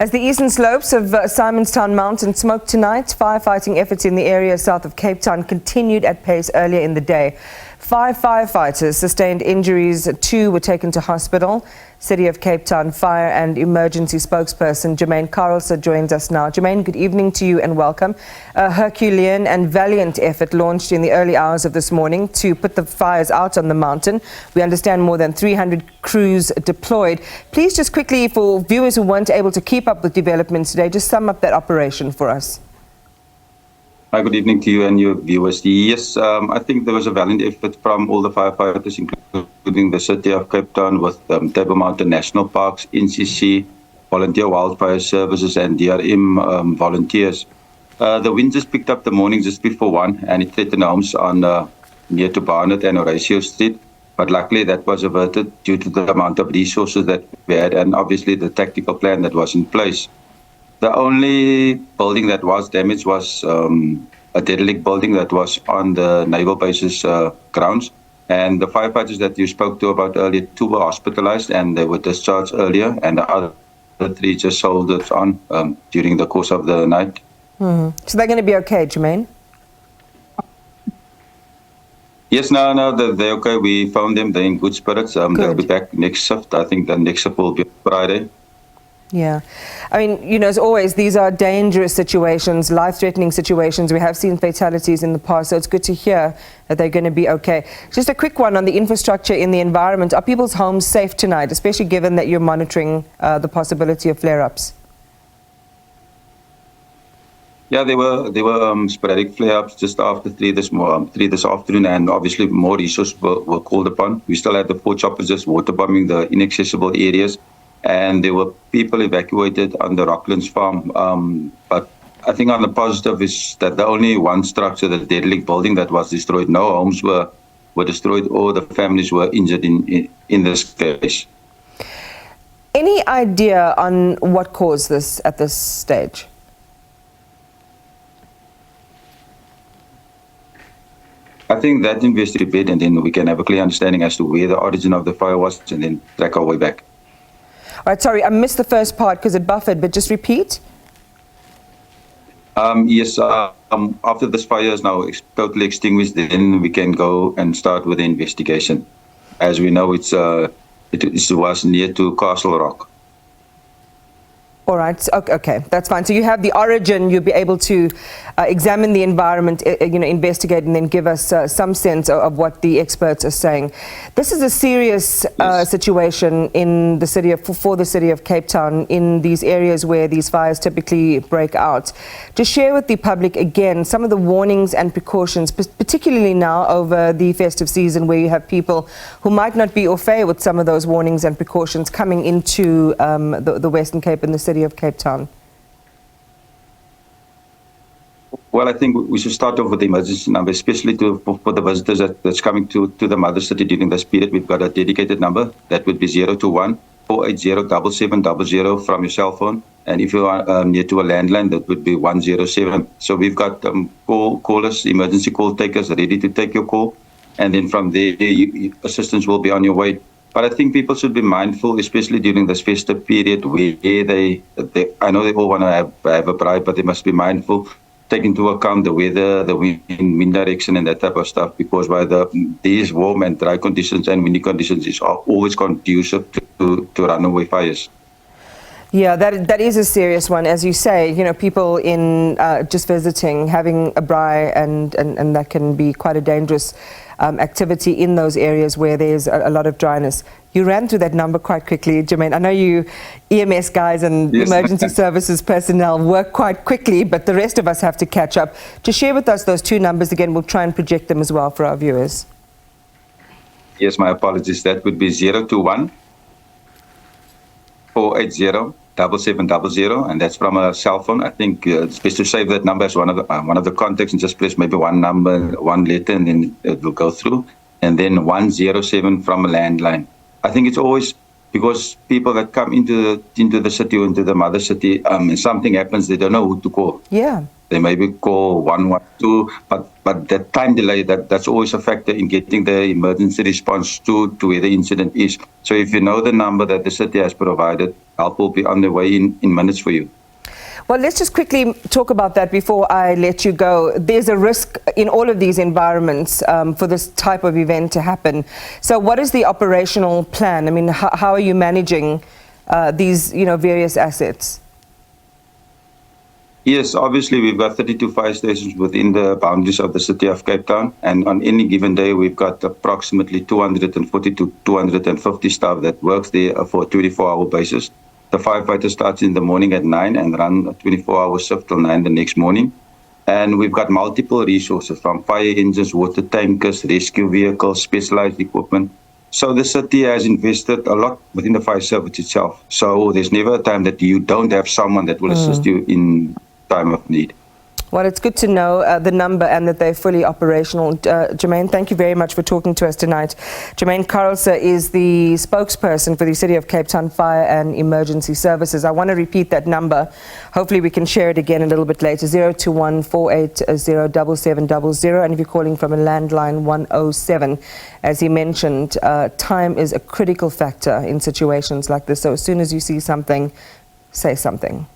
As the eastern slopes of Simonstown Mountain smoked tonight, firefighting efforts in the area south of Cape Town continued at pace earlier in the day. 5 firefighters sustained injuries, 2 were taken to hospital. City of Cape Town Fire and Emergency spokesperson Jermaine Carelse joins us now. Jermaine, good evening to you and welcome. A Herculean and valiant effort launched in the early hours of this morning to put the fires out on the mountain. We understand more than 300 crews deployed. Please just quickly, for viewers who weren't able to keep up with developments today, just sum up that operation for us. Hi, good evening to you and your viewers. Yes, I think there was a valiant effort from all the firefighters, including the City of Cape Town with Table Mountain National Parks, NCC, Volunteer Wildfire Services and DRM volunteers. The wind just picked up the morning just before 1 and it threatened homes on near to Barnett and Horatio Street. But luckily that was averted due to the amount of resources that we had and obviously the tactical plan that was in place. The only building that was damaged was a derelict building that was on the naval base's grounds. And the firefighters that you spoke to about earlier, 2 were hospitalized and they were discharged earlier, and the other 3 just soldiered on during the course of the night. So they're going to be okay, Jermaine? Yes, no, they're okay. We found them. They're in good spirits. They'll be back next shift. I think the next shift will be Friday. Yeah. I mean, you know, as always, these are dangerous situations, life-threatening situations. We have seen fatalities in the past, so it's good to hear that they're going to be okay. Just a quick one on the infrastructure in the environment. Are people's homes safe tonight, especially given that you're monitoring the possibility of flare-ups? Yeah, there were sporadic flare-ups just after 3 this afternoon, and obviously more resources were called upon. We still had the 4 choppers just waterbombing the inaccessible areas. And there were people evacuated on the Rocklands farm. But I think on the positive is that the only one structure, the derelict building, that was destroyed. No homes were destroyed or the families were injured in this case. Any idea on what caused this at this stage? I think that investigate and then we can have a clear understanding as to where the origin of the fire was and then track our way back. All right, sorry, I missed the first part because it buffered, but just repeat. Yes, after this fire is now totally extinguished, then we can go and start with the investigation. As we know, it was near to Castle Rock. All right, okay, that's fine. So you have the origin, you'll be able to examine the environment, investigate, and then give us some sense of what the experts are saying. This is a serious situation in the city for the city of Cape Town, in these areas where these fires typically break out. Just share with the public again some of the warnings and precautions, particularly now over the festive season, where you have people who might not be au fait with some of those warnings and precautions coming into the Western Cape and the city of Cape Town. Well, I think we should start off with the emergency number, especially for the visitors that's coming to the mother city during this period. We've got a dedicated number that would be 021 480 7700 from your cell phone, and if you are near to a landline, that would be 107. So we've got callers, emergency call takers ready to take your call, and then from there assistance will be on your way. But I think people should be mindful, especially during this festive period, where I know they all want to have a bribe, but they must be mindful, take into account the weather, the wind direction and that type of stuff, because by these warm and dry conditions and windy conditions is always conducive to runaway fires. Yeah, that is a serious one. As you say, you know, people in just visiting, having a braai, and that can be quite a dangerous activity in those areas where there's a lot of dryness. You ran through that number quite quickly, Jermaine. I know you EMS guys and emergency services personnel work quite quickly, but the rest of us have to catch up. To share with us those 2 numbers again, we'll try and project them as well for our viewers. Yes, my apologies. That would be 021 480 7700, and that's from a cell phone. I think it's best to save that number as one of the contacts and just press maybe one number, one letter, and then it will go through. And then 107 from a landline. I think it's always because people that come into the city or into the mother city, and something happens, they don't know who to call. Yeah. They maybe call 112, but that time delay, that's always a factor in getting the emergency response to where the incident is. So if you know the number that the city has provided, help will be on the way in minutes for you. Well, let's just quickly talk about that before I let you go. There's a risk in all of these environments for this type of event to happen. So what is the operational plan? I mean, how are you managing these, various assets? Yes, obviously we've got 32 fire stations within the boundaries of the city of Cape Town, and on any given day we've got approximately 240 to 250 staff that works there for a 24-hour basis. The firefighter starts in the morning at 9 and run a 24-hour shift till 9 the next morning. And we've got multiple resources from fire engines, water tankers, rescue vehicles, specialized equipment. So the city has invested a lot within the fire service itself. So there's never a time that you don't have someone that will assist you in time of need. Well, it's good to know the number and that they're fully operational. Jermaine, thank you very much for talking to us tonight. Jermaine Carelse is the spokesperson for the City of Cape Town Fire and Emergency Services. I want to repeat that number. Hopefully we can share it again a little bit later. 021 480 7700. And if you're calling from a landline, 107. As he mentioned, time is a critical factor in situations like this. So as soon as you see something, say something.